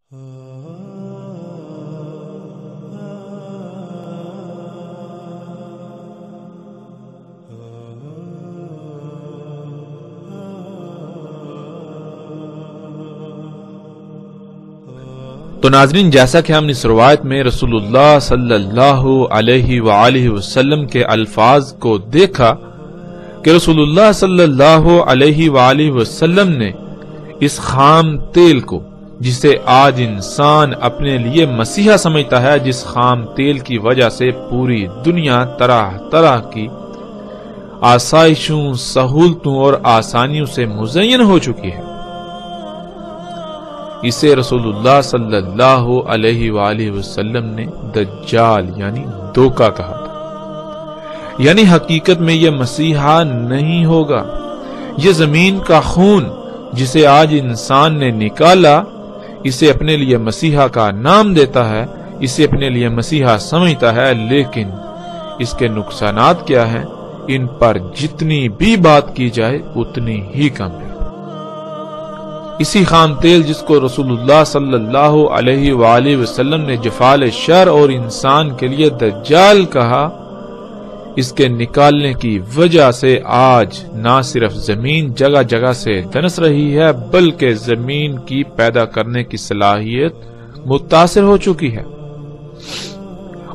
تو ناظرین، جیسا کہ ہم نے اس روایت میں رسول اللہ صلی اللہ علیہ وآلہ وسلم کے الفاظ کو دیکھا کہ رسول اللہ صلی اللہ علیہ وآلہ وسلم نے اس خام تیل کو، جسے آج انسان اپنے لیے مسیحا سمجھتا ہے، جس خام تیل کی وجہ سے پوری دنیا طرح طرح کی آسائشوں، سہولتوں اور آسانیوں سے مزین ہو چکی ہے، اسے رسول اللہ صلی اللہ علیہ وآلہ وسلم نے دجال یعنی دھوکہ کہا تھا۔ یعنی حقیقت میں یہ مسیحا نہیں ہوگا، یہ زمین کا خون جسے آج انسان نے نکالا، اسے اپنے لیے مسیحا کا نام دیتا ہے، اسے اپنے لیے مسیحا سمجھتا ہے، لیکن اس کے نقصانات کیا ہیں؟ ان پر جتنی بھی بات کی جائے اتنی ہی کم ہے۔ اسی خام تیل جس کو رسول اللہ صلی اللہ علیہ وآلہ وسلم نے جفال شر اور انسان کے لیے دجال کہا، اس کے نکالنے کی وجہ سے آج نہ صرف زمین جگہ جگہ سے دنس رہی ہے، بلکہ زمین کی پیدا کرنے کی صلاحیت متاثر ہو چکی ہے،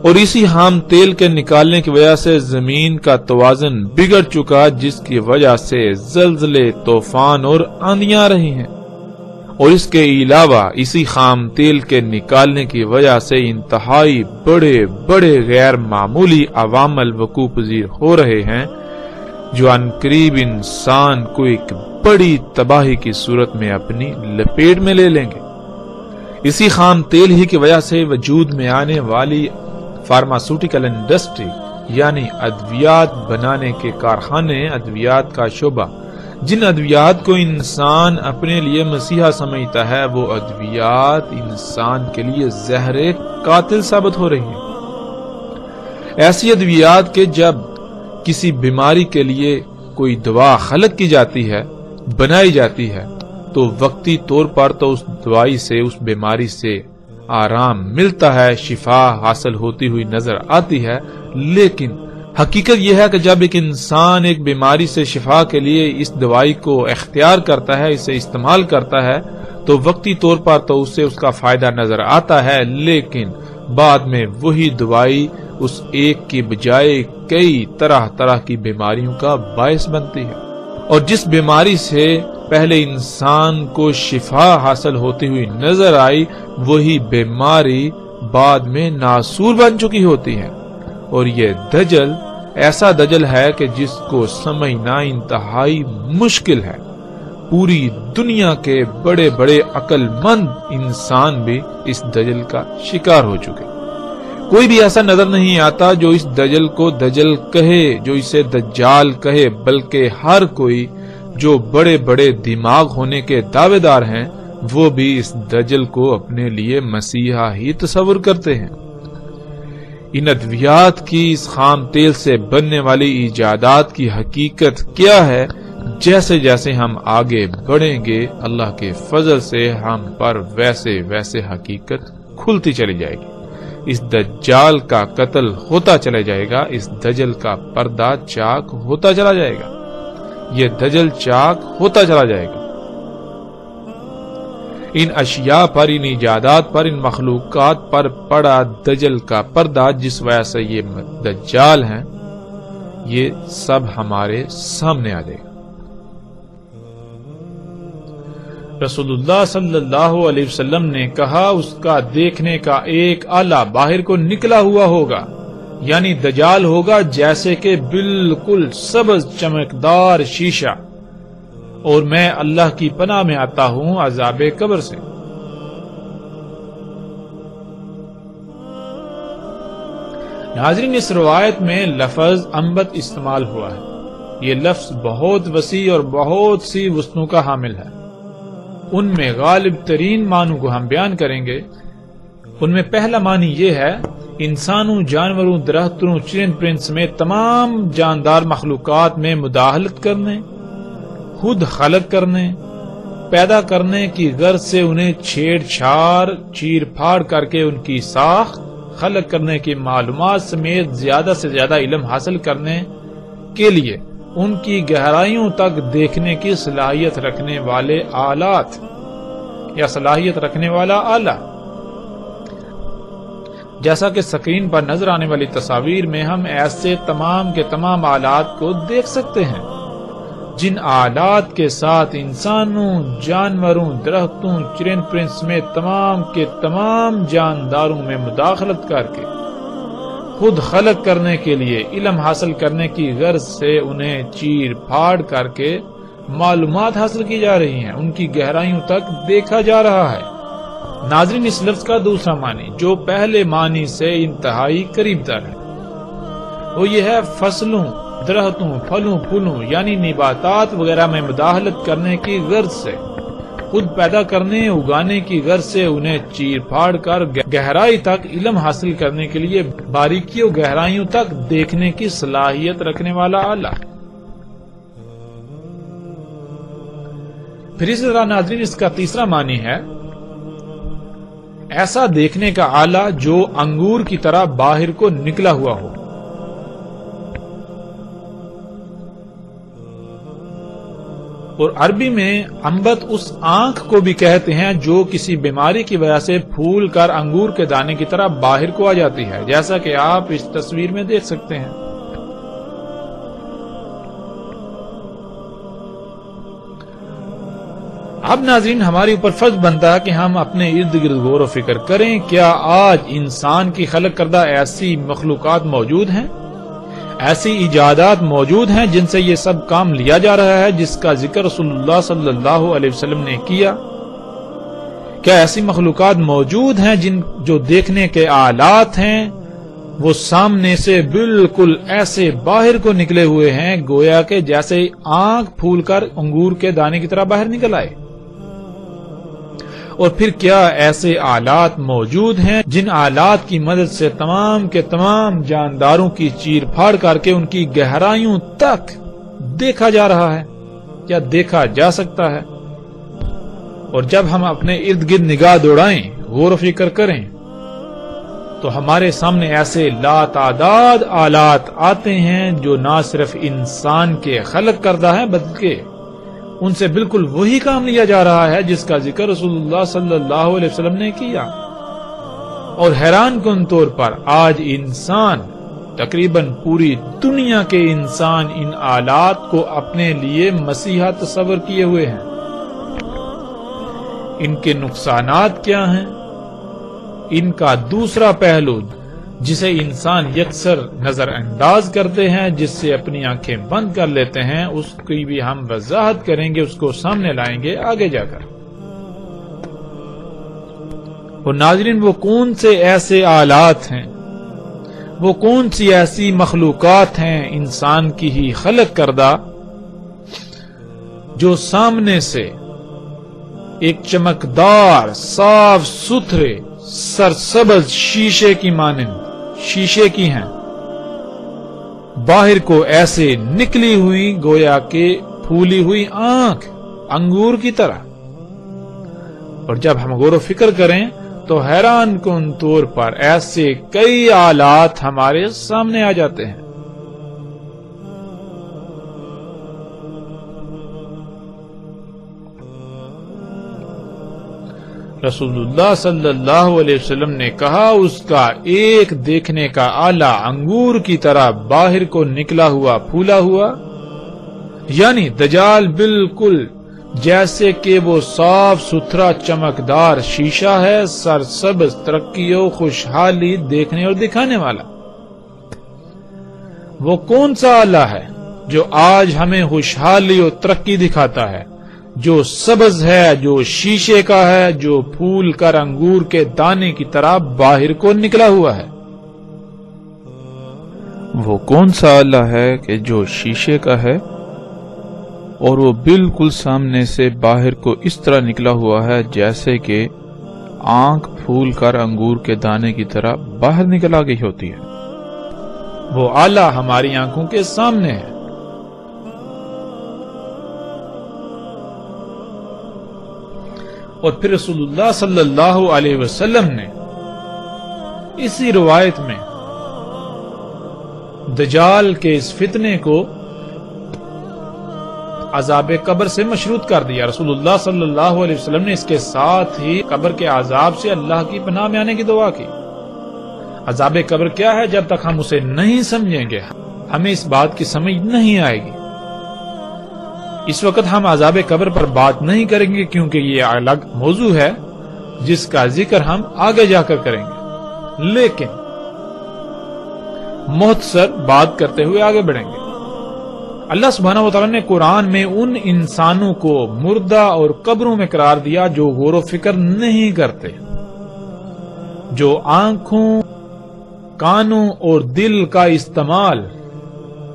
اور اسی خام تیل کے نکالنے کی وجہ سے زمین کا توازن بگڑ چکا، جس کی وجہ سے زلزلے، طوفان اور آندیاں رہی ہیں، اور اس کے علاوہ اسی خام تیل کے نکالنے کی وجہ سے انتہائی بڑے بڑے غیر معمولی عوامل وقوع پذیر ہو رہے ہیں، جو عنقریب انسان کو ایک بڑی تباہی کی صورت میں اپنی لپیٹ میں لے لیں گے۔ اسی خام تیل ہی کی وجہ سے وجود میں آنے والی فارماسیوٹیکل انڈسٹری یعنی ادویات بنانے کے کارخانے، ادویات کا شعبہ، جن ادویات کو انسان اپنے لیے مسیحا سمجھتا ہے، وہ ادویات انسان کے لیے زہر قاتل ثابت ہو رہی ہیں۔ ایسی ادویات کہ جب کسی بیماری کے لیے کوئی دوا خلق کی جاتی ہے، بنائی جاتی ہے، تو وقتی طور پر تو اس دوائی سے، اس بیماری سے آرام ملتا ہے، شفا حاصل ہوتی ہوئی نظر آتی ہے، لیکن حقیقت یہ ہے کہ جب ایک انسان ایک بیماری سے شفا کے لیے اس دوائی کو اختیار کرتا ہے، اسے استعمال کرتا ہے، تو وقتی طور پر تو اسے اس کا فائدہ نظر آتا ہے، لیکن بعد میں وہی دوائی اس ایک کی بجائے کئی طرح طرح کی بیماریوں کا باعث بنتی ہے، اور جس بیماری سے پہلے انسان کو شفا حاصل ہوتی ہوئی نظر آئی، وہی بیماری بعد میں ناسور بن چکی ہوتی ہے۔ اور یہ دجل ایسا دجل ہے کہ جس کو سمجھنا انتہائی مشکل ہے۔ پوری دنیا کے بڑے بڑے عقل مند انسان بھی اس دجل کا شکار ہو چکے۔ کوئی بھی ایسا نظر نہیں آتا جو اس دجل کو دجل کہے، جو اسے دجال کہے، بلکہ ہر کوئی جو بڑے بڑے دماغ ہونے کے دعوے دار ہیں، وہ بھی اس دجل کو اپنے لیے مسیحا ہی تصور کرتے ہیں۔ ان ادویات کی، اس خام تیل سے بننے والی ایجادات کی حقیقت کیا ہے؟ جیسے جیسے ہم آگے بڑھیں گے، اللہ کے فضل سے ہم پر ویسے ویسے حقیقت کھلتی چلی جائے گی۔ اس دجال کا قتل ہوتا چلا جائے گا، اس دجل کا پردہ چاک ہوتا چلا جائے گا، یہ دجل چاک ہوتا چلا جائے گا۔ ان اشیاء پر، ان ایجادات پر، ان مخلوقات پر پڑا دجل کا پردہ، جس وجہ سے یہ دجال ہیں، یہ سب ہمارے سامنے آ جائے گا۔ رسول اللہ صلی اللہ علیہ وسلم نے کہا، اس کا دیکھنے کا ایک آلہ باہر کو نکلا ہوا ہوگا، یعنی دجال ہوگا جیسے کہ بالکل سبز چمکدار شیشہ، اور میں اللہ کی پناہ میں آتا ہوں عذاب قبر سے۔ ناظرین، اس روایت میں لفظ انبت استعمال ہوا ہے۔ یہ لفظ بہت وسیع اور بہت سی وسعتوں کا حامل ہے۔ ان میں غالب ترین معنوں کو ہم بیان کریں گے۔ ان میں پہلا معنی یہ ہے، انسانوں، جانوروں، درختوں، چرند پرند سمیت تمام جاندار مخلوقات میں مداخلت کرنے، خود خلق کرنے، پیدا کرنے کی غرض سے انہیں چھیڑ چھاڑ چیر پھاڑ کر کے ان کی ساخت، خلق کرنے کی معلومات سمیت زیادہ سے زیادہ علم حاصل کرنے کے لیے ان کی گہرائیوں تک دیکھنے کی صلاحیت رکھنے والے آلات یا صلاحیت رکھنے والا آلہ، جیسا کہ سکرین پر نظر آنے والی تصاویر میں ہم ایسے تمام کے تمام آلات کو دیکھ سکتے ہیں جن آلات کے ساتھ انسانوں، جانوروں، درختوں، چرند پرند سمیت تمام کے تمام جانداروں میں مداخلت کر کے خود خلق کرنے کے لیے علم حاصل کرنے کی غرض سے انہیں چیر پھاڑ کر کے معلومات حاصل کی جا رہی ہیں، ان کی گہرائیوں تک دیکھا جا رہا ہے۔ ناظرین، اس لفظ کا دوسرا معنی جو پہلے معنی سے انتہائی قریب تر ہے وہ یہ ہے فصلوں، درختوں، پھلوں پھولوں یعنی نباتات وغیرہ میں مداخلت کرنے کی غرض سے، خود پیدا کرنے اگانے کی غرض سے انہیں چیر پھاڑ کر گہرائی تک علم حاصل کرنے کے لیے باریکیوں گہرائیوں تک دیکھنے کی صلاحیت رکھنے والا آلہ۔ پھر اسی طرح ناظرین اس کا تیسرا معنی ہے ایسا دیکھنے کا آلہ جو انگور کی طرح باہر کو نکلا ہوا ہو۔ اور عربی میں انبت اس آنکھ کو بھی کہتے ہیں جو کسی بیماری کی وجہ سے پھول کر انگور کے دانے کی طرح باہر کو آ جاتی ہے، جیسا کہ آپ اس تصویر میں دیکھ سکتے ہیں۔ اب ناظرین ہمارے اوپر فرض بنتا ہے کہ ہم اپنے ارد گرد غور و فکر کریں، کیا آج انسان کی خلق کردہ ایسی مخلوقات موجود ہیں، ایسی ایجادات موجود ہیں جن سے یہ سب کام لیا جا رہا ہے جس کا ذکر رسول اللہ صلی اللہ علیہ وسلم نے کیا؟ کیا ایسی مخلوقات موجود ہیں جو دیکھنے کے آلات ہیں وہ سامنے سے بالکل ایسے باہر کو نکلے ہوئے ہیں گویا کہ جیسے آنکھ پھول کر انگور کے دانے کی طرح باہر نکل آئے؟ اور پھر کیا ایسے آلات موجود ہیں جن آلات کی مدد سے تمام کے تمام جانداروں کی چیر پھاڑ کر کے ان کی گہرائیوں تک دیکھا جا رہا ہے، کیا دیکھا جا سکتا ہے؟ اور جب ہم اپنے ارد گرد نگاہ دوڑائیں، غور و فکر کریں تو ہمارے سامنے ایسے لاتعداد آلات آتے ہیں جو نہ صرف انسان کے خلق کردہ ہیں بلکہ ان سے بالکل وہی کام لیا جا رہا ہے جس کا ذکر رسول اللہ صلی اللہ علیہ وسلم نے کیا۔ اور حیران کن طور پر آج انسان، تقریباً پوری دنیا کے انسان ان آلات کو اپنے لیے مسیحا تصور کیے ہوئے ہیں۔ ان کے نقصانات کیا ہیں؟ ان کا دوسرا پہلو جسے انسان یکسر نظر انداز کرتے ہیں، جس سے اپنی آنکھیں بند کر لیتے ہیں، اس کی بھی ہم وضاحت کریں گے، اس کو سامنے لائیں گے آگے جا کر۔ اور ناظرین وہ کون سے ایسے آلات ہیں، وہ کون سی ایسی مخلوقات ہیں انسان کی ہی خلق کردہ جو سامنے سے ایک چمکدار صاف ستھرے سرسبز شیشے کی مانند شیشے کی ہیں، باہر کو ایسے نکلی ہوئی گویا کہ پھولی ہوئی آنکھ انگور کی طرح؟ اور جب ہم غور و فکر کریں تو حیران کن طور پر ایسے کئی آلات ہمارے سامنے آ جاتے ہیں۔ رسول اللہ صلی اللہ علیہ وسلم نے کہا اس کا ایک دیکھنے کا آلہ انگور کی طرح باہر کو نکلا ہوا پھولا ہوا، یعنی دجال بالکل جیسے کہ وہ صاف ستھرا چمکدار شیشہ ہے، سرسبز، ترقی و خوشحالی دیکھنے اور دکھانے والا۔ وہ کون سا آلہ ہے جو آج ہمیں خوشحالی اور ترقی دکھاتا ہے، جو سبز ہے، جو شیشے کا ہے، جو پھول کر انگور کے دانے کی طرح باہر کو نکلا ہوا ہے؟ وہ کون سا آلہ ہے کہ جو شیشے کا ہے اور وہ بالکل سامنے سے باہر کو اس طرح نکلا ہوا ہے جیسے کہ آنکھ پھول کر انگور کے دانے کی طرح باہر نکل آ گئی ہوتی ہے؟ وہ آلہ ہماری آنکھوں کے سامنے ہے۔ اور پھر رسول اللہ صلی اللہ علیہ وسلم نے اسی روایت میں دجال کے اس فتنے کو عذاب قبر سے مشروط کر دیا. رسول اللہ صلی اللہ علیہ وسلم نے اس کے ساتھ ہی قبر کے عذاب سے اللہ کی پناہ میں آنے کی دعا کی. عذاب قبر کیا ہے؟ جب تک ہم اسے نہیں سمجھیں گے ہمیں اس بات کی سمجھ نہیں آئے گی. اس وقت ہم عذاب قبر پر بات نہیں کریں گے کیونکہ یہ الگ موضوع ہے جس کا ذکر ہم آگے جا کر کریں گے، لیکن مختصر بات کرتے ہوئے آگے بڑھیں گے. اللہ سبحانہ وتعالی نے قرآن میں ان انسانوں کو مردہ اور قبروں میں قرار دیا جو غور و فکر نہیں کرتے، جو آنکھوں، کانوں اور دل کا استعمال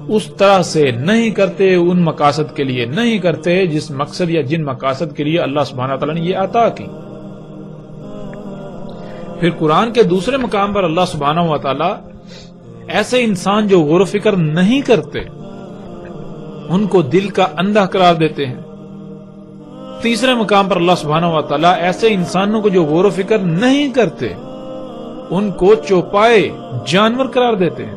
اس طرح سے نہیں کرتے، ان مقاصد کے لیے نہیں کرتے جس مقصد یا جن مقاصد کے لیے اللہ سبحانہ وتعالی نے یہ عطا کی. پھر قرآن کے دوسرے مقام پر اللہ سبحانہ وتعالی ایسے انسان جو غور و فکر نہیں کرتے ان کو دل کا اندھا قرار دیتے ہیں. تیسرے مقام پر اللہ سبحانہ وتعالی ایسے انسانوں کو جو غور و فکر نہیں کرتے ان کو چوپائے جانور قرار دیتے ہیں.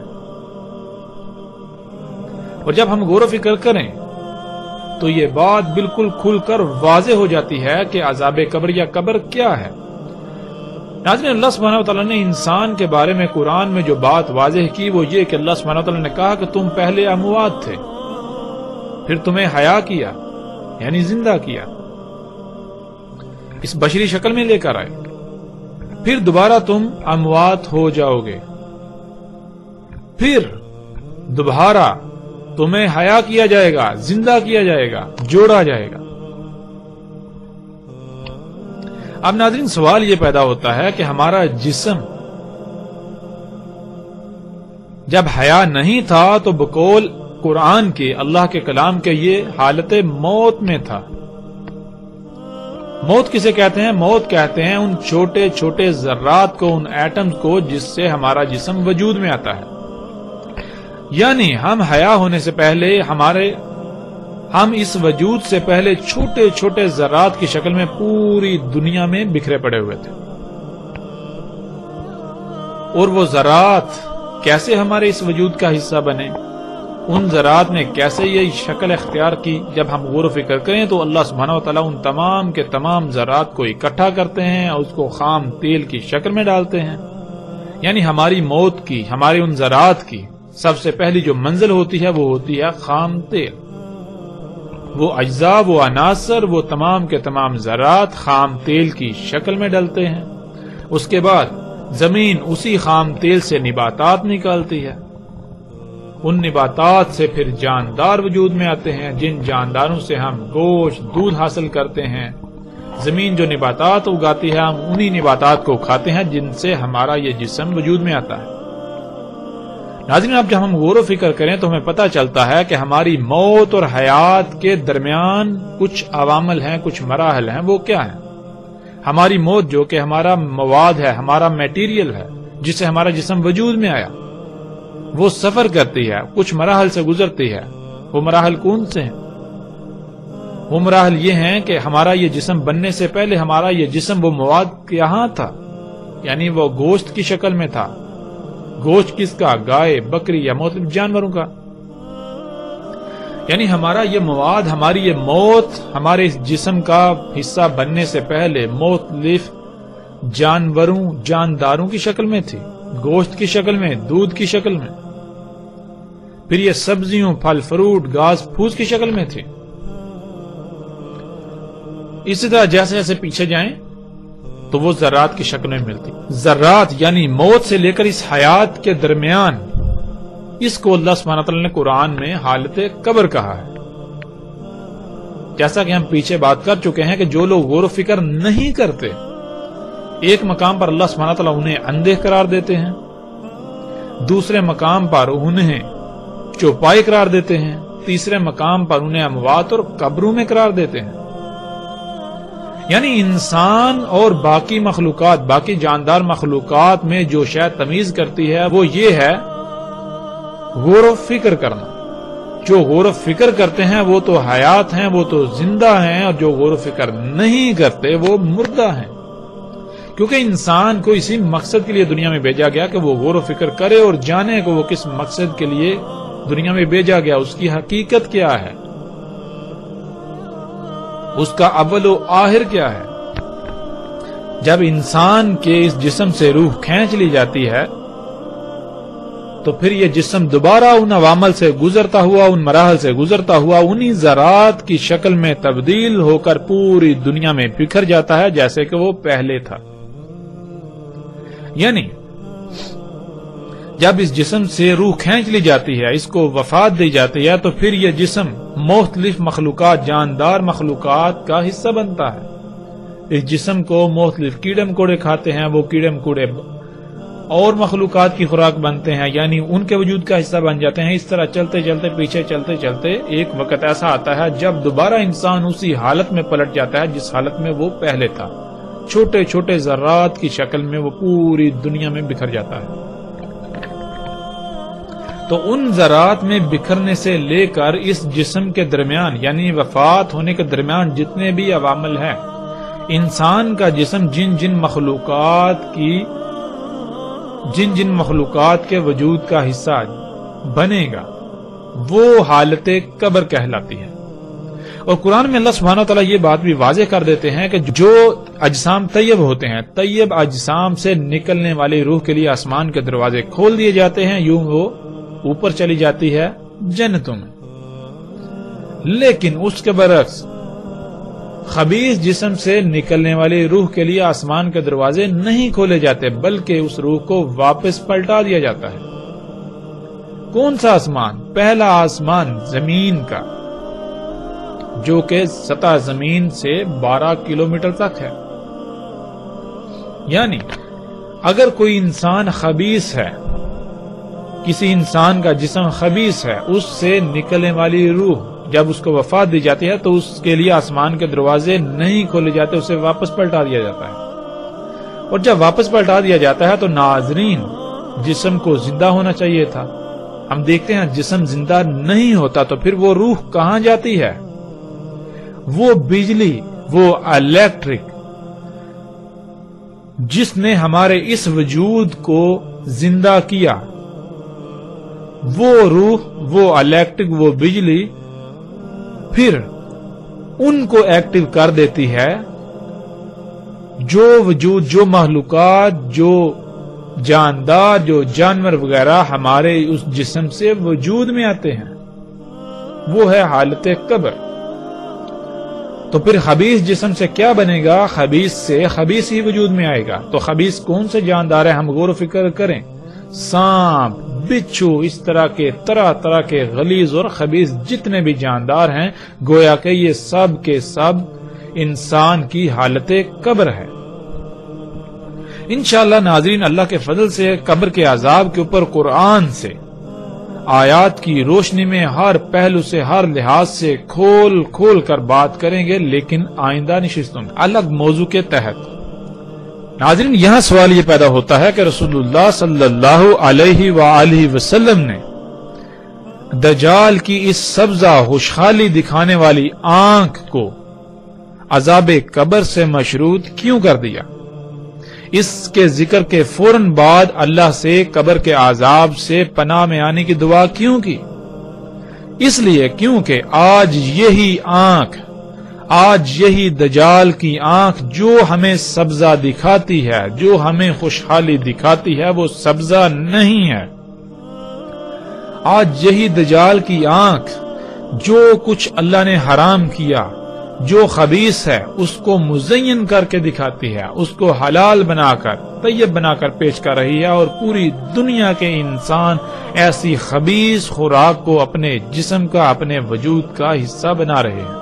اور جب ہم غور و فکر کریں تو یہ بات بالکل کھل کر واضح ہو جاتی ہے کہ عذاب قبر یا قبر کیا ہے. ناظرین، اللہ سبحانہ وتعالی نے انسان کے بارے میں قرآن میں جو بات واضح کی وہ یہ کہ اللہ سبحانہ وتعالی نے کہا کہ تم پہلے اموات تھے، پھر تمہیں حیا کیا یعنی زندہ کیا، اس بشری شکل میں لے کر آئے، پھر دوبارہ تم اموات ہو جاؤ گے، پھر دوبارہ تمہیں حیا کیا جائے گا، زندہ کیا جائے گا، جوڑا جائے گا. اب ناظرین سوال یہ پیدا ہوتا ہے کہ ہمارا جسم جب حیا نہیں تھا تو بقول قرآن کے، اللہ کے کلام کے، یہ حالت موت میں تھا. موت کسے کہتے ہیں؟ موت کہتے ہیں ان چھوٹے چھوٹے ذرات کو، ان ایٹمز کو جس سے ہمارا جسم وجود میں آتا ہے. یعنی ہم حیا ہونے سے پہلے ہم اس وجود سے پہلے چھوٹے چھوٹے ذرات کی شکل میں پوری دنیا میں بکھرے پڑے ہوئے تھے. اور وہ ذرات کیسے ہمارے اس وجود کا حصہ بنے، ان ذرات نے کیسے یہ شکل اختیار کی، جب ہم غور و فکر کریں تو اللہ سبحانہ وتعالی ان تمام کے تمام ذرات کو اکٹھا کرتے ہیں اور اس کو خام تیل کی شکل میں ڈالتے ہیں. یعنی ہماری موت کی، ہمارے ان ذرات کی سب سے پہلی جو منزل ہوتی ہے وہ ہوتی ہے خام تیل. وہ اجزاء، وہ عناصر، وہ تمام کے تمام ذرات خام تیل کی شکل میں ڈلتے ہیں. اس کے بعد زمین اسی خام تیل سے نباتات نکالتی ہے. ان نباتات سے پھر جاندار وجود میں آتے ہیں، جن جانداروں سے ہم گوشت، دودھ حاصل کرتے ہیں. زمین جو نباتات اگاتی ہے ہم انہی نباتات کو کھاتے ہیں جن سے ہمارا یہ جسم وجود میں آتا ہے. ناظرین، اب جب ہم غور و فکر کریں تو ہمیں پتہ چلتا ہے کہ ہماری موت اور حیات کے درمیان کچھ عوامل ہیں، کچھ مراحل ہیں. وہ کیا ہیں؟ ہماری موت جو کہ ہمارا مواد ہے، ہمارا میٹیریل ہے جس سے ہمارا جسم وجود میں آیا، وہ سفر کرتی ہے، کچھ مراحل سے گزرتی ہے. وہ مراحل کون سے ہیں؟ وہ مراحل یہ ہیں کہ ہمارا یہ جسم بننے سے پہلے ہمارا یہ جسم وہ مواد یہاں تھا، یعنی وہ گوشت کی شکل میں تھا. گوشت کس کا؟ گائے، بکری یا مختلف جانوروں کا. یعنی ہمارا یہ مواد، ہماری یہ موت ہمارے اس جسم کا حصہ بننے سے پہلے مختلف جانوروں، جانداروں کی شکل میں تھی، گوشت کی شکل میں، دودھ کی شکل میں. پھر یہ سبزیوں، پھل فروٹ، گھاس پھوس کی شکل میں تھی. اسی طرح جیسے جیسے پیچھے جائیں تو وہ ذرات کی شکل میں ملتی. ذرات یعنی موت سے لے کر اس حیات کے درمیان، اس کو اللہ سبحانہ وتعالی نے قرآن میں حالت قبر کہا ہے. جیسا کہ ہم پیچھے بات کر چکے ہیں کہ جو لوگ غور و فکر نہیں کرتے، ایک مقام پر اللہ سبحانہ وتعالی انہیں اندھے قرار دیتے ہیں، دوسرے مقام پر انہیں چوپائے قرار دیتے ہیں، تیسرے مقام پر انہیں اموات اور قبروں میں قرار دیتے ہیں. یعنی انسان اور باقی مخلوقات، باقی جاندار مخلوقات میں جو شے تمیز کرتی ہے وہ یہ ہے غور و فکر کرنا. جو غور و فکر کرتے ہیں وہ تو حیات ہیں، وہ تو زندہ ہیں، اور جو غور و فکر نہیں کرتے وہ مردہ ہیں، کیونکہ انسان کو اسی مقصد کے لیے دنیا میں بھیجا گیا کہ وہ غور و فکر کرے اور جانے کہ وہ کس مقصد کے لیے دنیا میں بھیجا گیا، اس کی حقیقت کیا ہے، اس کا اول و آخر کیا ہے۔ جب انسان کے اس جسم سے روح کھینچ لی جاتی ہے تو پھر یہ جسم دوبارہ ان عوامل سے گزرتا ہوا، ان مراحل سے گزرتا ہوا، انہی ذرات کی شکل میں تبدیل ہو کر پوری دنیا میں بکھر جاتا ہے جیسے کہ وہ پہلے تھا۔ یعنی جب اس جسم سے روح کھینچ لی جاتی ہے، اس کو وفات دی جاتی ہے، تو پھر یہ جسم مختلف مخلوقات، جاندار مخلوقات کا حصہ بنتا ہے۔ اس جسم کو مختلف کیڑے مکوڑے کھاتے ہیں، وہ کیڑے مکوڑے اور مخلوقات کی خوراک بنتے ہیں، یعنی ان کے وجود کا حصہ بن جاتے ہیں۔ اس طرح چلتے چلتے پیچھے چلتے چلتے ایک وقت ایسا آتا ہے جب دوبارہ انسان اسی حالت میں پلٹ جاتا ہے جس حالت میں وہ پہلے تھا، چھوٹے چھوٹے ذرات کی شکل میں وہ پوری دنیا میں بکھر جاتا ہے۔ تو ان ذرات میں بکھرنے سے لے کر اس جسم کے درمیان، یعنی وفات ہونے کے درمیان جتنے بھی عوامل ہیں، انسان کا جسم جن جن مخلوقات کے وجود کا حصہ بنے گا وہ حالت قبر کہلاتی ہے۔ اور قرآن میں اللہ سبحانہ وتعالی یہ بات بھی واضح کر دیتے ہیں کہ جو اجسام طیب ہوتے ہیں، طیب اجسام سے نکلنے والی روح کے لیے آسمان کے دروازے کھول دیے جاتے ہیں، یوں وہ اوپر چلی جاتی ہے جنتوں میں۔ لیکن اس کے برعکس خبیث جسم سے نکلنے والی روح کے لیے آسمان کے دروازے نہیں کھولے جاتے، بلکہ اس روح کو واپس پلٹا دیا جاتا ہے۔ کون سا آسمان؟ پہلا آسمان زمین کا، جو کہ سطح زمین سے 12 کلومیٹر تک ہے۔ یعنی اگر کوئی انسان خبیث ہے، کسی انسان کا جسم خبیث ہے، اس سے نکلنے والی روح جب اس کو وفات دی جاتی ہے تو اس کے لیے آسمان کے دروازے نہیں کھولے جاتے، اسے واپس پلٹا دیا جاتا ہے۔ اور جب واپس پلٹا دیا جاتا ہے تو ناظرین، جسم کو زندہ ہونا چاہیے تھا، ہم دیکھتے ہیں جسم زندہ نہیں ہوتا، تو پھر وہ روح کہاں جاتی ہے؟ وہ بجلی، وہ الیکٹرک جس نے ہمارے اس وجود کو زندہ کیا، وہ روح، وہ الیکٹرک، وہ بجلی پھر ان کو ایکٹیو کر دیتی ہے جو وجود، جو مخلوقات، جو جاندار، جو جانور وغیرہ ہمارے اس جسم سے وجود میں آتے ہیں، وہ ہے حالت قبر۔ تو پھر خبیث جسم سے کیا بنے گا؟ خبیث سے خبیث ہی وجود میں آئے گا۔ تو خبیث کون سے جاندار ہیں؟ ہم غور و فکر کریں، سانپ، بچھو، اس طرح طرح کے غلیظ اور خبیث جتنے بھی جاندار ہیں، گویا کہ یہ سب کے سب انسان کی حالت قبر ہے۔ انشاءاللہ ناظرین، اللہ کے فضل سے قبر کے عذاب کے اوپر قرآن سے، آیات کی روشنی میں ہر پہلو سے، ہر لحاظ سے کھول کر بات کریں گے، لیکن آئندہ نشستوں میں الگ موضوع کے تحت۔ ناظرین، یہاں سوال یہ پیدا ہوتا ہے کہ رسول اللہ صلی اللہ علیہ وآلہ وسلم نے دجال کی اس سبزہ خوشحالی دکھانے والی آنکھ کو عذاب قبر سے مشروط کیوں کر دیا؟ اس کے ذکر کے فوراً بعد اللہ سے قبر کے عذاب سے پناہ میں آنے کی دعا کیوں کی؟ اس لیے کیونکہ آج یہی دجال کی آنکھ جو ہمیں سبزہ دکھاتی ہے، جو ہمیں خوشحالی دکھاتی ہے، وہ سبزہ نہیں ہے۔ آج یہی دجال کی آنکھ جو کچھ اللہ نے حرام کیا، جو خبیث ہے، اس کو مزین کر کے دکھاتی ہے، اس کو حلال بنا کر، طیب بنا کر پیش کر رہی ہے، اور پوری دنیا کے انسان ایسی خبیث خوراک کو اپنے جسم کا، اپنے وجود کا حصہ بنا رہے ہیں۔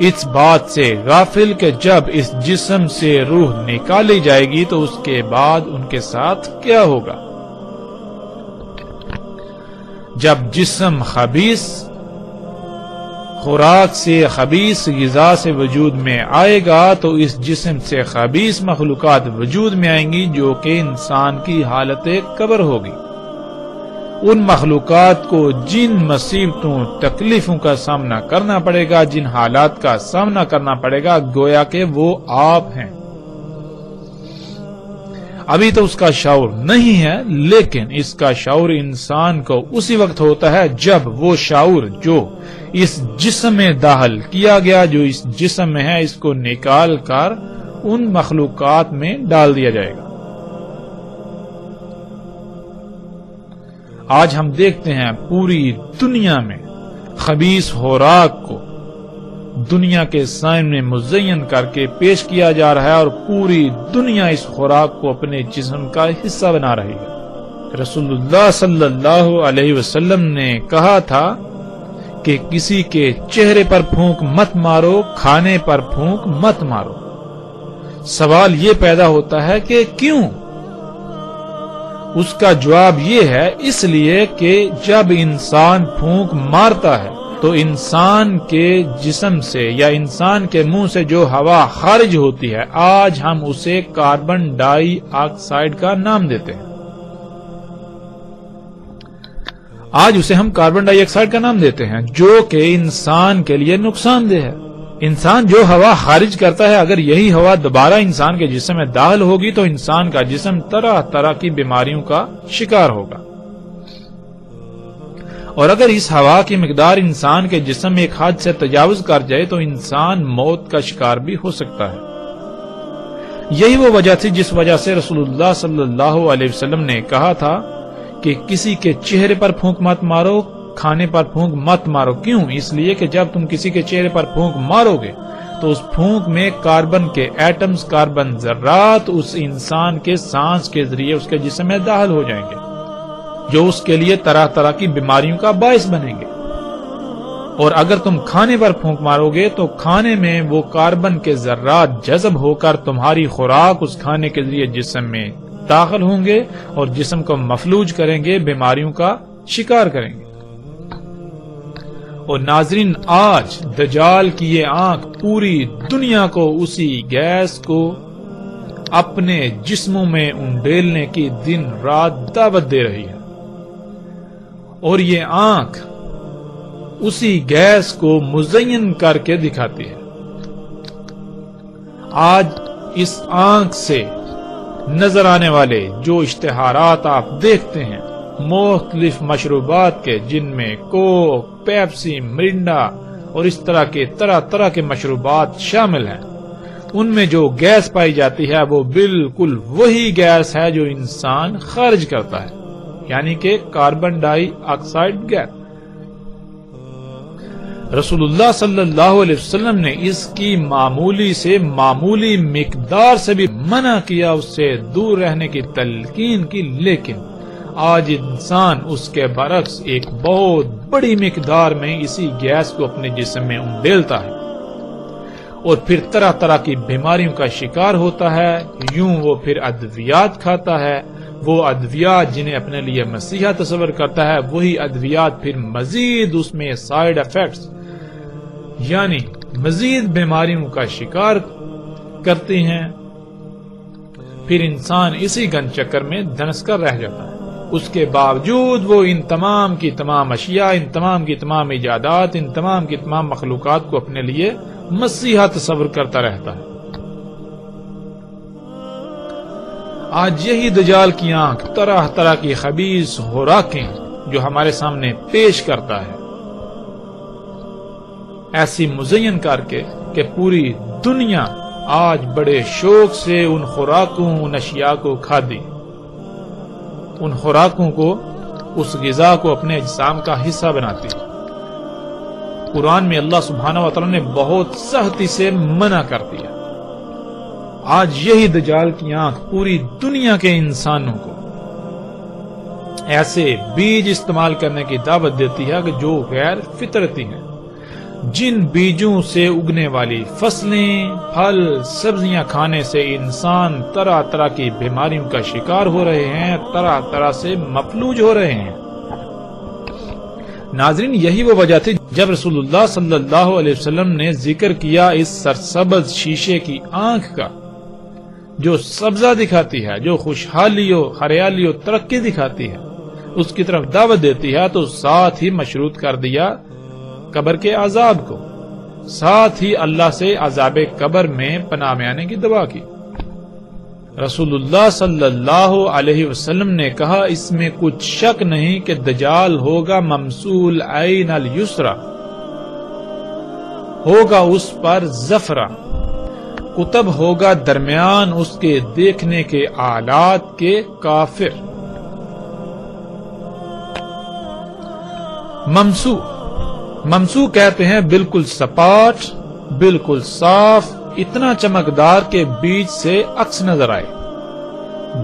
اس بات سے غافل کہ جب اس جسم سے روح نکالی جائے گی تو اس کے بعد ان کے ساتھ کیا ہوگا؟ جب جسم خبیث خوراک سے، خبیث غذا سے وجود میں آئے گا تو اس جسم سے خبیث مخلوقات وجود میں آئیں گی، جو کہ انسان کی حالت قبر ہوگی۔ ان مخلوقات کو جن مصیبتوں تکلیفوں کا سامنا کرنا پڑے گا، جن حالات کا سامنا کرنا پڑے گا، گویا کہ وہ آپ ہیں۔ ابھی تو اس کا شعور نہیں ہے، لیکن اس کا شعور انسان کو اسی وقت ہوتا ہے جب وہ شعور جو اس جسم میں داخل کیا گیا، جو اس جسم میں ہے، اس کو نکال کر ان مخلوقات میں ڈال دیا جائے گا۔ آج ہم دیکھتے ہیں پوری دنیا میں خبیث خوراک کو دنیا کے سامنے مزین کر کے پیش کیا جا رہا ہے، اور پوری دنیا اس خوراک کو اپنے جسم کا حصہ بنا رہی ہے۔ رسول اللہ صلی اللہ علیہ وسلم نے کہا تھا کہ کسی کے چہرے پر پھونک مت مارو، کھانے پر پھونک مت مارو۔ سوال یہ پیدا ہوتا ہے کہ کیوں؟ اس کا جواب یہ ہے، اس لیے کہ جب انسان پھونک مارتا ہے تو انسان کے جسم سے یا انسان کے منہ سے جو ہوا خارج ہوتی ہے، آج ہم اسے کاربن ڈائی آکسائڈ کا نام دیتے ہیں۔ آج اسے ہم کاربن ڈائی آکسائڈ کا نام دیتے ہیں، جو کہ انسان کے لیے نقصان دہ ہے۔ انسان جو ہوا خارج کرتا ہے، اگر یہی ہوا دوبارہ انسان کے جسم میں داخل ہوگی تو انسان کا جسم طرح طرح کی بیماریوں کا شکار ہوگا، اور اگر اس ہوا کی مقدار انسان کے جسم میں ایک حد سے تجاوز کر جائے تو انسان موت کا شکار بھی ہو سکتا ہے۔ یہی وہ وجہ تھی جس وجہ سے رسول اللہ صلی اللہ علیہ وسلم نے کہا تھا کہ کسی کے چہرے پر پھونک مت مارو، کھانے پر پھونک مت مارو۔ کیوں؟ اس لیے کہ جب تم کسی کے چہرے پر پھونک مارو گے تو اس پھونک میں کاربن کے ایٹمز، کاربن ذرات اس انسان کے سانس کے ذریعے اس کے جسم میں داخل ہو جائیں گے، جو اس کے لیے طرح طرح کی بیماریوں کا باعث بنیں گے۔ اور اگر تم کھانے پر پھونک مارو گے تو کھانے میں وہ کاربن کے ذرات جذب ہو کر تمہاری خوراک اس کھانے کے ذریعے جسم میں داخل ہوں گے اور جسم کو مفلوج کریں گے، بیماریوں کا شکار کریں گے۔ اور ناظرین، آج دجال کی یہ آنکھ پوری دنیا کو اسی گیس کو اپنے جسموں میں انڈیلنے کی دن رات دعوت دے رہی ہے، اور یہ آنکھ اسی گیس کو مزین کر کے دکھاتی ہے۔ آج اس آنکھ سے نظر آنے والے جو اشتہارات آپ دیکھتے ہیں مختلف مشروبات کے، جن میں کوک، پیپسی، مرنڈا اور اس طرح کے مشروبات شامل ہیں، ان میں جو گیس پائی جاتی ہے وہ بالکل وہی گیس ہے جو انسان خارج کرتا ہے، یعنی کہ کاربن ڈائی آکسائڈ گیس۔ رسول اللہ صلی اللہ علیہ وسلم نے اس کی معمولی سے معمولی مقدار سے بھی منع کیا، اس سے دور رہنے کی تلقین کی، لیکن آج انسان اس کے برعکس ایک بہت بڑی مقدار میں اسی گیس کو اپنے جسم میں انڈیلتا ہے، اور پھر طرح طرح کی بیماریوں کا شکار ہوتا ہے۔ یوں وہ پھر ادویات کھاتا ہے، وہ ادویات جنہیں اپنے لیے مسیحا تصور کرتا ہے، وہی ادویات پھر مزید اس میں سائیڈ ایفیکٹس یعنی مزید بیماریوں کا شکار کرتے ہیں۔ پھر انسان اسی گن چکر میں دھنس کر رہ جاتا ہے۔ اس کے باوجود وہ ان تمام کی تمام اشیاء، ان تمام کی تمام ایجادات، ان تمام کی تمام مخلوقات کو اپنے لیے مسیحا تصور کرتا رہتا ہے۔ آج یہی دجال کی آنکھ طرح طرح کی خبیث خوراکیں جو ہمارے سامنے پیش کرتا ہے، ایسی مزین کر کے کہ پوری دنیا آج بڑے شوق سے ان خوراکوں، ان اشیاء کو کھادی، ان خوراکوں کو، اس غذا کو اپنے اجسام کا حصہ بناتی ہے۔ قرآن میں اللہ سبحانہ و تعالی نے بہت سختی سے منع کر دیا۔ آج یہی دجال کی آنکھ پوری دنیا کے انسانوں کو ایسے بیج استعمال کرنے کی دعوت دیتی ہے کہ جو غیر فطرتی ہیں، جن بیجوں سے اگنے والی فصلیں، پھل، سبزیاں کھانے سے انسان طرح طرح کی بیماریوں کا شکار ہو رہے ہیں، طرح طرح سے مفلوج ہو رہے ہیں۔ ناظرین، یہی وہ وجہ تھی جب رسول اللہ صلی اللہ علیہ وسلم نے ذکر کیا اس سرسبز شیشے کی آنکھ کا، جو سبزہ دکھاتی ہے، جو خوشحالی و ہریالی و ترقی دکھاتی ہے، اس کی طرف دعوت دیتی ہے تو ساتھ ہی مشروط کر دیا قبر کے عذاب کو، ساتھ ہی اللہ سے عذاب قبر میں پناہ میں آنے کی دعا کی۔ رسول اللہ صلی اللہ علیہ وسلم نے کہا اس میں کچھ شک نہیں کہ دجال ہوگا ممسول عین الیسرا، ہوگا اس پر زفرہ، قطب ہوگا درمیان اس کے دیکھنے کے آلات کے کافر۔ ممسو کہتے ہیں بالکل سپاٹ، بالکل صاف، اتنا چمکدار کے بیچ سے عکس نظر آئے،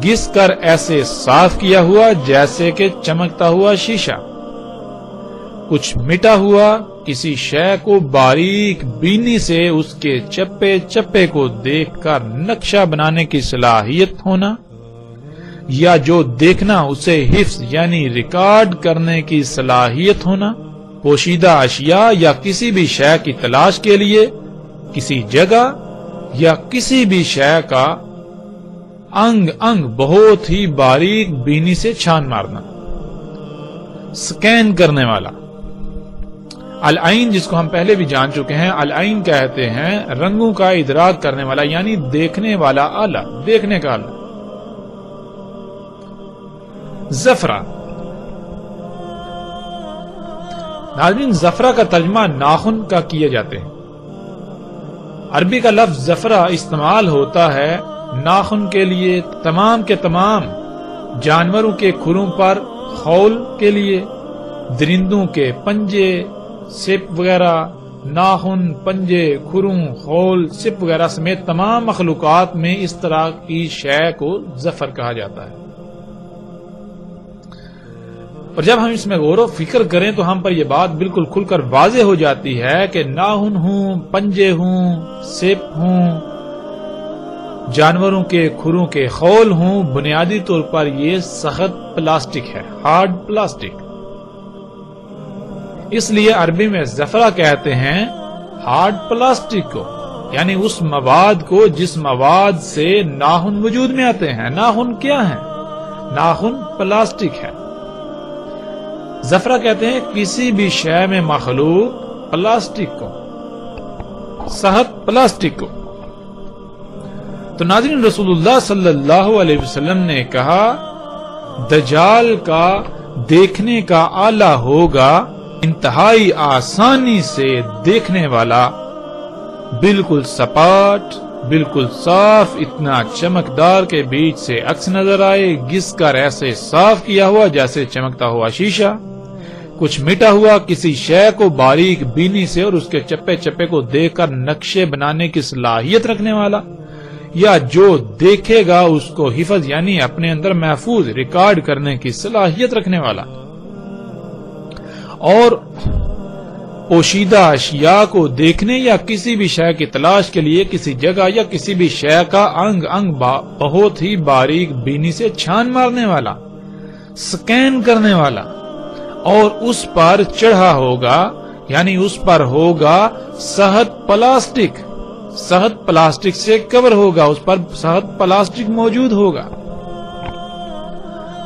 گھس کر ایسے صاف کیا ہوا جیسے کہ چمکتا ہوا شیشہ، کچھ مٹا ہوا، کسی شے کو باریک بینی سے اس کے چپے چپے کو دیکھ کر نقشہ بنانے کی صلاحیت ہونا، یا جو دیکھنا اسے حفظ یعنی ریکارڈ کرنے کی صلاحیت ہونا، پوشیدہ اشیاء یا کسی بھی شے کی تلاش کے لیے کسی جگہ یا کسی بھی شے کا انگ انگ بہت ہی باریک بینی سے چھان مارنا، سکین کرنے والا۔ العین جس کو ہم پہلے بھی جان چکے ہیں، العین کہتے ہیں رنگوں کا ادراک کرنے والا یعنی دیکھنے والا آلہ، دیکھنے کا آلہ۔ زفرہ، ناظرین زفرہ کا ترجمہ ناخن کا کیے جاتے ہیں۔ عربی کا لفظ زفرہ استعمال ہوتا ہے ناخن کے لیے، تمام کے تمام جانوروں کے کھروں پر خول کے لیے، درندوں کے پنجے، سپ وغیرہ، ناخن، پنجے، کھروں، خول، سپ وغیرہ سمیت تمام مخلوقات میں اس طرح کی شے کو زفر کہا جاتا ہے۔ اور جب ہم اس میں غور و فکر کریں تو ہم پر یہ بات بالکل کھل کر واضح ہو جاتی ہے کہ ناخن ہوں، پنجے ہوں، سپ ہوں، جانوروں کے کھروں کے خول ہوں، بنیادی طور پر یہ سخت پلاسٹک ہے، ہارڈ پلاسٹک۔ اس لیے عربی میں زفرہ کہتے ہیں ہارڈ پلاسٹک کو، یعنی اس مواد کو جس مواد سے ناخن وجود میں آتے ہیں۔ ناخن کیا ہے؟ ناخن پلاسٹک ہے۔ زفرہ کہتے ہیں کسی بھی شے میں مخلوق پلاسٹک کو، سخت پلاسٹک کو۔ تو ناظرین رسول اللہ صلی اللہ علیہ وسلم نے کہا دجال کا دیکھنے کا آلہ ہوگا انتہائی آسانی سے دیکھنے والا، بالکل سپاٹ، بالکل صاف، اتنا چمکدار کے بیچ سے عکس نظر آئے، گھس کر ایسے صاف کیا ہوا جیسے چمکتا ہوا شیشہ، کچھ مٹا ہوا، کسی شے کو باریک بینی سے اور اس کے چپے چپے کو دیکھ کر نقشے بنانے کی صلاحیت رکھنے والا، یا جو دیکھے گا اس کو حفظ یعنی اپنے اندر محفوظ ریکارڈ کرنے کی صلاحیت رکھنے والا، اور پوشیدہ اشیاء کو دیکھنے یا کسی بھی شے کی تلاش کے لیے کسی جگہ یا کسی بھی شے کا انگ انگ بہت ہی باریک بینی سے چھان مارنے والا، سکین کرنے والا، اور اس پر چڑھا ہوگا یعنی اس پر ہوگا سخت پلاسٹک، سخت پلاسٹک سے کور ہوگا، اس پر سخت پلاسٹک موجود ہوگا۔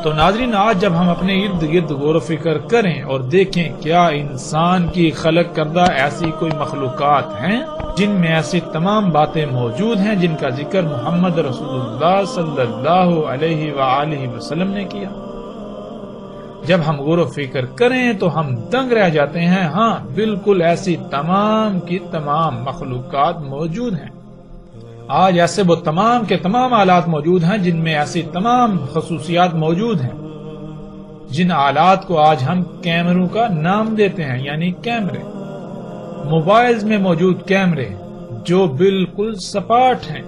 تو ناظرین آج جب ہم اپنے ارد گرد غور و فکر کریں اور دیکھیں کیا انسان کی خلق کردہ ایسی کوئی مخلوقات ہیں جن میں ایسی تمام باتیں موجود ہیں جن کا ذکر محمد رسول اللہ صلی اللہ علیہ وآلہ وسلم نے کیا، جب ہم غور و فکر کریں تو ہم دنگ رہ جاتے ہیں۔ ہاں بالکل ایسی تمام کی تمام مخلوقات موجود ہیں۔ آج ایسے وہ تمام کے تمام آلات موجود ہیں جن میں ایسی تمام خصوصیات موجود ہیں جن آلات کو آج ہم کیمروں کا نام دیتے ہیں، یعنی کیمرے۔ موبائلز میں موجود کیمرے جو بالکل سپاٹ ہیں،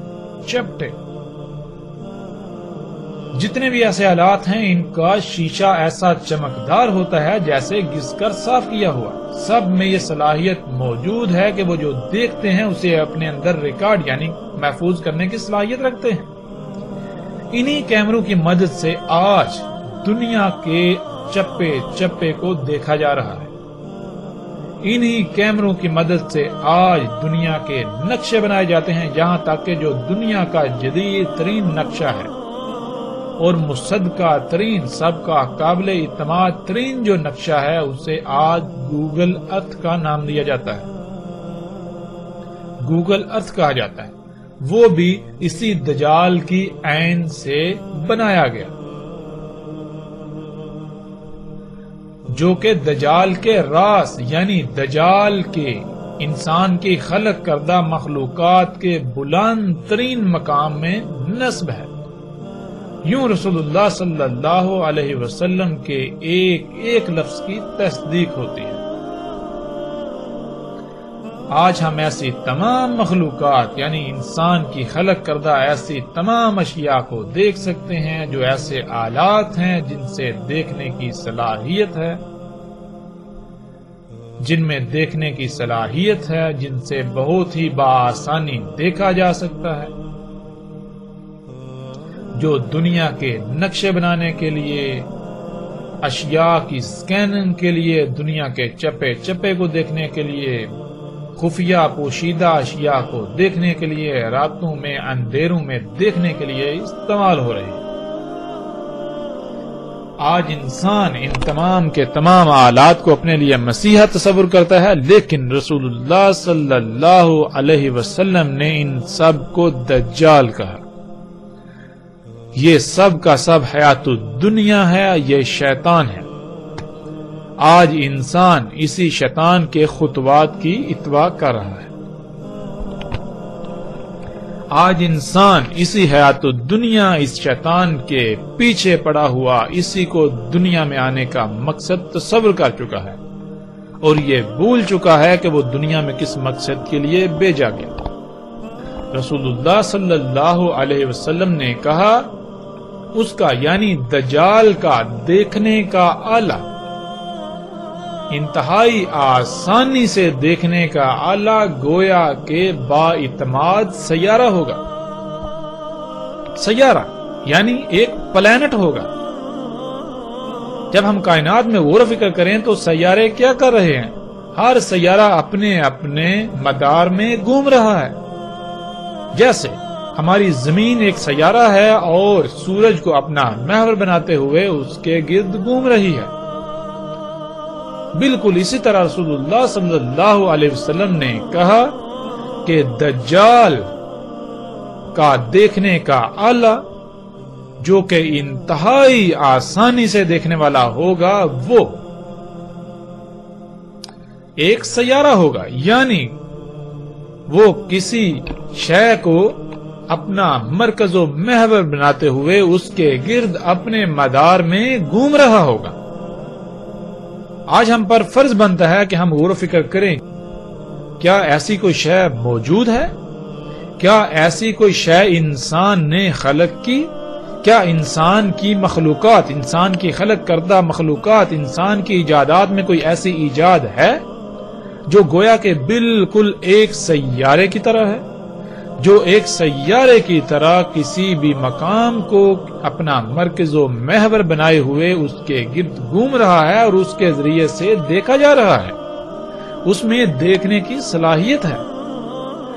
چپٹے۔ جتنے بھی ایسے آلات ہیں ان کا شیشہ ایسا چمکدار ہوتا ہے جیسے گھس کر صاف کیا ہوا۔ سب میں یہ صلاحیت موجود ہے کہ وہ جو دیکھتے ہیں اسے اپنے اندر ریکارڈ یعنی محفوظ کرنے کی صلاحیت رکھتے ہیں۔ انہی کیمروں کی مدد سے آج دنیا کے چپے چپے کو دیکھا جا رہا ہے۔ انہی کیمروں کی مدد سے آج دنیا کے نقشے بنائے جاتے ہیں، جہاں تک کہ جو دنیا کا جدید ترین نقشہ ہے اور مصدقہ ترین، سب کا قابل اعتماد ترین جو نقشہ ہے اسے آج گوگل ارتھ کا نام دیا جاتا ہے، گوگل ارتھ کہا جاتا ہے، وہ بھی اسی دجال کی عین سے بنایا گیا، جو کہ دجال کے راس یعنی دجال کے انسان کی خلق کردہ مخلوقات کے بلند ترین مقام میں نصب ہے۔ یوں رسول اللہ صلی اللہ علیہ وسلم کے ایک ایک لفظ کی تصدیق ہوتی ہے۔ آج ہم ایسی تمام مخلوقات یعنی انسان کی خلق کردہ ایسی تمام اشیاء کو دیکھ سکتے ہیں جو ایسے آلات ہیں جن سے دیکھنے کی صلاحیت ہے، جن میں دیکھنے کی صلاحیت ہے، جن سے بہت ہی بآسانی دیکھا جا سکتا ہے، جو دنیا کے نقشے بنانے کے لیے، اشیاء کی سکیننگ کے لیے، دنیا کے چپے چپے کو دیکھنے کے لیے، خفیہ پوشیدہ اشیاء کو دیکھنے کے لیے، راتوں میں اندھیروں میں دیکھنے کے لیے استعمال ہو رہے ہیں۔ آج انسان ان تمام کے تمام آلات کو اپنے لیے مسیحا تصور کرتا ہے، لیکن رسول اللہ صلی اللہ علیہ وسلم نے ان سب کو دجال کہا۔ یہ سب کا سب حیات الدنیا ہے، یہ شیطان ہے۔ آج انسان اسی شیطان کے خطوات کی اتباع کر رہا ہے۔ آج انسان اسی حیات الدنیا، اس شیطان کے پیچھے پڑا ہوا، اسی کو دنیا میں آنے کا مقصد تصور کر چکا ہے، اور یہ بھول چکا ہے کہ وہ دنیا میں کس مقصد کے لیے بھیجا گیا۔ رسول اللہ صلی اللہ علیہ وسلم نے کہا اس کا یعنی دجال کا دیکھنے کا آلہ، انتہائی آسانی سے دیکھنے کا آلہ گویا کے با اعتماد سیارہ ہوگا۔ سیارہ یعنی ایک پلانٹ ہوگا۔ جب ہم کائنات میں غور و فکر کریں تو سیارے کیا کر رہے ہیں؟ ہر سیارہ اپنے اپنے مدار میں گھوم رہا ہے۔ جیسے ہماری زمین ایک سیارہ ہے اور سورج کو اپنا محور بناتے ہوئے اس کے گرد گھوم رہی ہے، بالکل اسی طرح رسول اللہ صلی اللہ علیہ وسلم نے کہا کہ دجال کا دیکھنے کا آلہ جو کہ انتہائی آسانی سے دیکھنے والا ہوگا وہ ایک سیارہ ہوگا، یعنی وہ کسی شے کو اپنا مرکز و محور بناتے ہوئے اس کے گرد اپنے مدار میں گھوم رہا ہوگا۔ آج ہم پر فرض بنتا ہے کہ ہم غور و فکر کریں، کیا ایسی کوئی شے موجود ہے؟ کیا ایسی کوئی شے انسان نے خلق کی؟ کیا انسان کی مخلوقات، انسان کی خلق کردہ مخلوقات، انسان کی ایجادات میں کوئی ایسی ایجاد ہے جو گویا کہ بالکل ایک سیارے کی طرح ہے، جو ایک سیارے کی طرح کسی بھی مقام کو اپنا مرکز و محور بنائے ہوئے اس کے گرد گھوم رہا ہے اور اس کے ذریعے سے دیکھا جا رہا ہے؟ اس میں دیکھنے کی صلاحیت ہے۔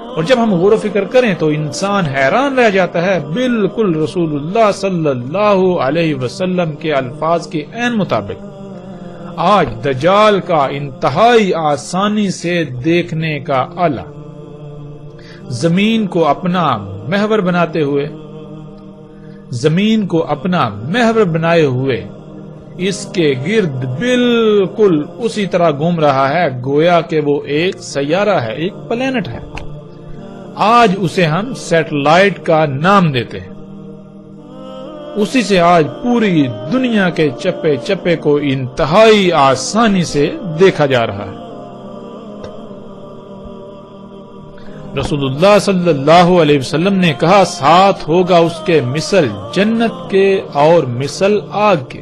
اور جب ہم غور و فکر کریں تو انسان حیران رہ جاتا ہے، بالکل رسول اللہ صلی اللہ علیہ وسلم کے الفاظ کے عین مطابق آج دجال کا انتہائی آسانی سے دیکھنے کا آلہ زمین کو اپنا محور بناتے ہوئے، زمین کو اپنا محور بنائے ہوئے اس کے گرد بالکل اسی طرح گھوم رہا ہے گویا کہ وہ ایک سیارہ ہے، ایک پلانٹ ہے۔ آج اسے ہم سیٹلائٹ کا نام دیتے ہیں۔ اسی سے آج پوری دنیا کے چپے چپے کو انتہائی آسانی سے دیکھا جا رہا ہے۔ رسول اللہ صلی اللہ علیہ وسلم نے کہا ساتھ ہوگا اس کے مثل جنت کے اور مثل آگ کے،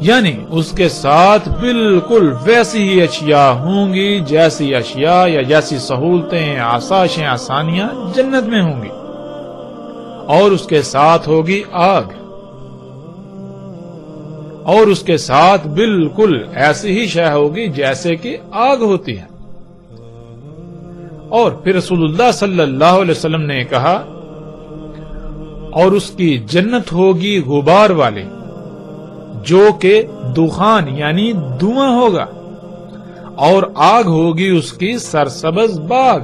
یعنی اس کے ساتھ بالکل ویسی ہی اشیاء ہوں گی جیسی اشیاء یا جیسی سہولتیں، آسائشیں، آسانیاں جنت میں ہوں گی، اور اس کے ساتھ ہوگی آگ، اور اس کے ساتھ بالکل ایسی ہی شے ہوگی جیسے کہ آگ ہوتی ہے۔ اور پھر رسول اللہ صلی اللہ علیہ وسلم نے کہا اور اس کی جنت ہوگی غبار والی جو کہ دخان یعنی دھواں ہوگا، اور آگ ہوگی اس کی سرسبز باغ۔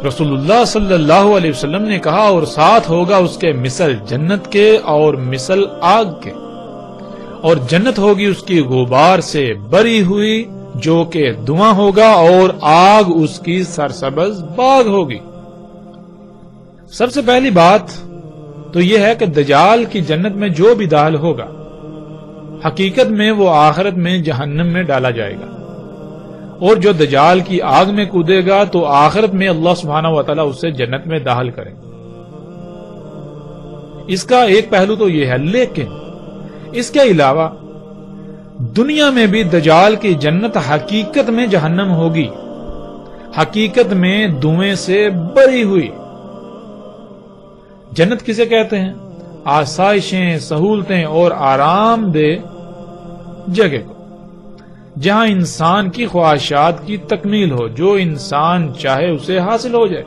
رسول اللہ صلی اللہ علیہ وسلم نے کہا، اور ساتھ ہوگا اس کے مثل جنت کے اور مثل آگ کے، اور جنت ہوگی اس کی غبار سے بری ہوئی جو کہ دھواں ہوگا، اور آگ اس کی سرسبز باغ ہوگی۔ سب سے پہلی بات تو یہ ہے کہ دجال کی جنت میں جو بھی داخل ہوگا، حقیقت میں وہ آخرت میں جہنم میں ڈالا جائے گا، اور جو دجال کی آگ میں کودے گا تو آخرت میں اللہ سبحانہ وتعالی اسے جنت میں داخل کرے۔ اس کا ایک پہلو تو یہ ہے، لیکن اس کے علاوہ دنیا میں بھی دجال کی جنت حقیقت میں جہنم ہوگی، حقیقت میں دھویں سے بری ہوئی۔ جنت کسے کہتے ہیں؟ آسائشیں، سہولتیں اور آرام دہ جگہ کو، جہاں انسان کی خواہشات کی تکمیل ہو، جو انسان چاہے اسے حاصل ہو جائے۔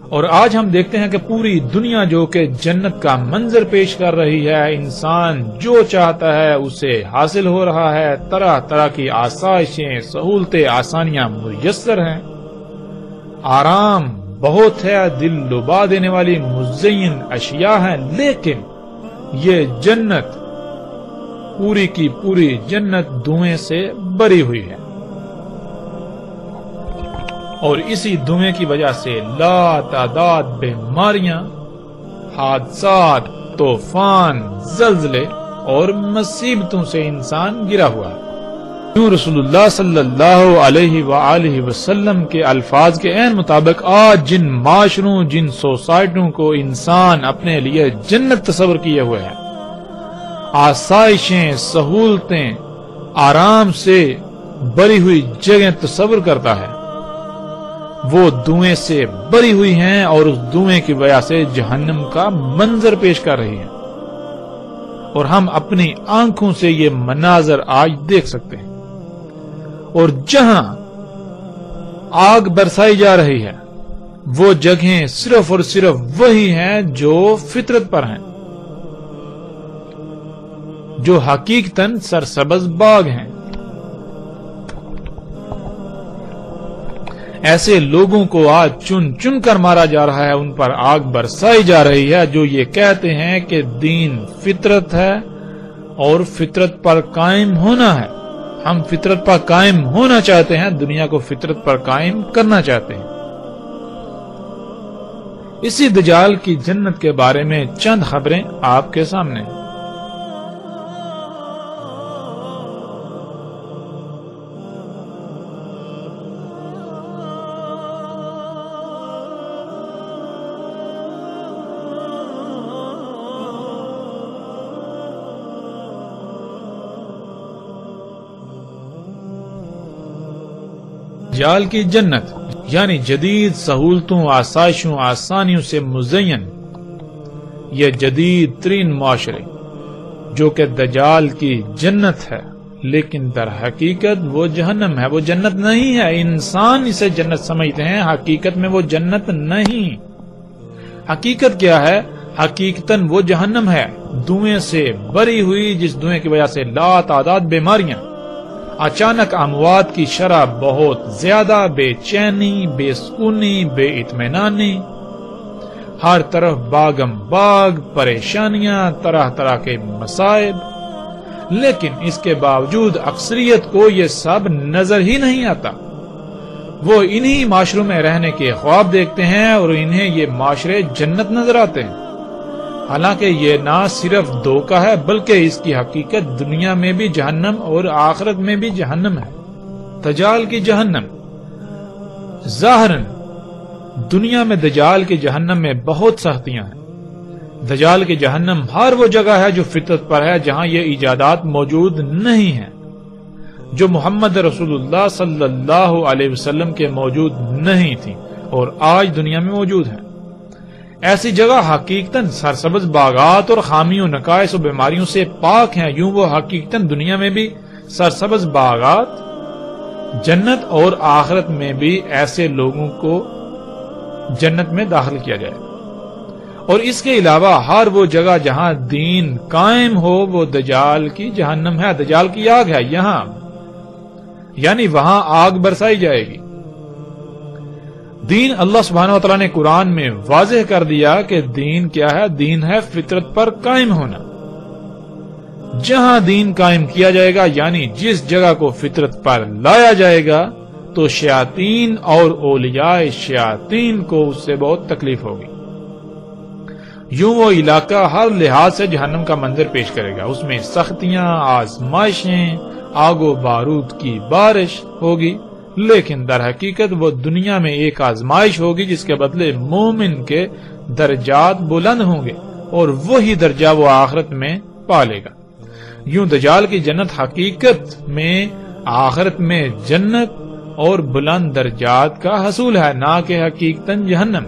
اور آج ہم دیکھتے ہیں کہ پوری دنیا جو کہ جنت کا منظر پیش کر رہی ہے، انسان جو چاہتا ہے اسے حاصل ہو رہا ہے، طرح طرح کی آسائشیں، سہولتیں، آسانیاں میسر ہیں، آرام بہت ہے، دل لبا دینے والی مزین اشیاء ہیں، لیکن یہ جنت پوری کی پوری جنت دھویں سے بری ہوئی ہے، اور اسی دھویں کی وجہ سے لا تعداد بیماریاں، حادثات، طوفان، زلزلے اور مصیبتوں سے انسان گرا ہوا ہے۔ کیوں رسول اللہ صلی اللہ علیہ وآلہ وسلم کے الفاظ کے عین مطابق آج جن معاشروں، جن سوسائٹیوں کو انسان اپنے لیے جنت تصور کیے ہوئے ہیں، آسائشیں، سہولتیں، آرام سے بری ہوئی جگہ تصور کرتا ہے، وہ دھویں سے بری ہوئی ہیں، اور اس دھویں کی وجہ سے جہنم کا منظر پیش کر رہی ہیں، اور ہم اپنی آنکھوں سے یہ مناظر آج دیکھ سکتے ہیں۔ اور جہاں آگ برسائی جا رہی ہے وہ جگہیں صرف اور صرف وہی ہیں جو فطرت پر ہیں، جو حقیقتاً سرسبز باغ ہیں۔ ایسے لوگوں کو آج چن چن کر مارا جا رہا ہے، ان پر آگ برسائی جا رہی ہے جو یہ کہتے ہیں کہ دین فطرت ہے اور فطرت پر قائم ہونا ہے، ہم فطرت پر قائم ہونا چاہتے ہیں، دنیا کو فطرت پر قائم کرنا چاہتے ہیں۔ اسی دجال کی جنت کے بارے میں چند خبریں آپ کے سامنے۔ دجال کی جنت یعنی جدید سہولتوں، آسائشوں، آسانیوں سے مزین یہ جدید ترین معاشرے جو کہ دجال کی جنت ہے، لیکن در حقیقت وہ جہنم ہے، وہ جنت نہیں ہے۔ انسان اسے جنت سمجھتے ہیں، حقیقت میں وہ جنت نہیں۔ حقیقت کیا ہے؟ حقیقتاً وہ جہنم ہے، دھویں سے بری ہوئی، جس دھویں کی وجہ سے لا تعداد بیماریاں، اچانک اموات کی شرح بہت زیادہ، بے چینی، بے سکونی، بے اطمینانی، ہر طرف باغم باغ، پریشانیاں، طرح طرح کے مصائب، لیکن اس کے باوجود اکثریت کو یہ سب نظر ہی نہیں آتا۔ وہ انہی معاشروں میں رہنے کے خواب دیکھتے ہیں اور انہیں یہ معاشرے جنت نظر آتے ہیں، حالانکہ یہ نہ صرف دھوکہ ہے بلکہ اس کی حقیقت دنیا میں بھی جہنم اور آخرت میں بھی جہنم ہے۔ دجال کی جہنم ظاہراً دنیا میں دجال کی جہنم میں بہت سختیاں ہیں۔ دجال کی جہنم ہر وہ جگہ ہے جو فطرت پر ہے، جہاں یہ ایجادات موجود نہیں ہیں، جو محمد رسول اللہ صلی اللہ علیہ وسلم کے موجود نہیں تھی اور آج دنیا میں موجود ہیں۔ ایسی جگہ حقیقتاً سرسبز باغات اور خامیوں، نقائص و بیماریوں سے پاک ہیں، یوں وہ حقیقتاً دنیا میں بھی سرسبز باغات جنت اور آخرت میں بھی ایسے لوگوں کو جنت میں داخل کیا جائے، اور اس کے علاوہ ہر وہ جگہ جہاں دین قائم ہو وہ دجال کی جہنم ہے، دجال کی آگ ہے یہاں، یعنی وہاں آگ برسائی جائے گی۔ دین اللہ سبحانہ و تعالیٰ نے قرآن میں واضح کر دیا کہ دین کیا ہے، دین ہے فطرت پر قائم ہونا۔ جہاں دین قائم کیا جائے گا، یعنی جس جگہ کو فطرت پر لایا جائے گا، تو شیاطین اور اولیاء شیاطین کو اس سے بہت تکلیف ہوگی۔ یوں وہ علاقہ ہر لحاظ سے جہنم کا منظر پیش کرے گا، اس میں سختیاں، آزمائشیں، آگ و بارود کی بارش ہوگی، لیکن در حقیقت وہ دنیا میں ایک آزمائش ہوگی جس کے بدلے مومن کے درجات بلند ہوں گے، اور وہی درجہ وہ آخرت میں پالے گا۔ یوں دجال کی جنت حقیقت میں آخرت میں جنت اور بلند درجات کا حصول ہے، نہ کہ حقیقتاً جہنم۔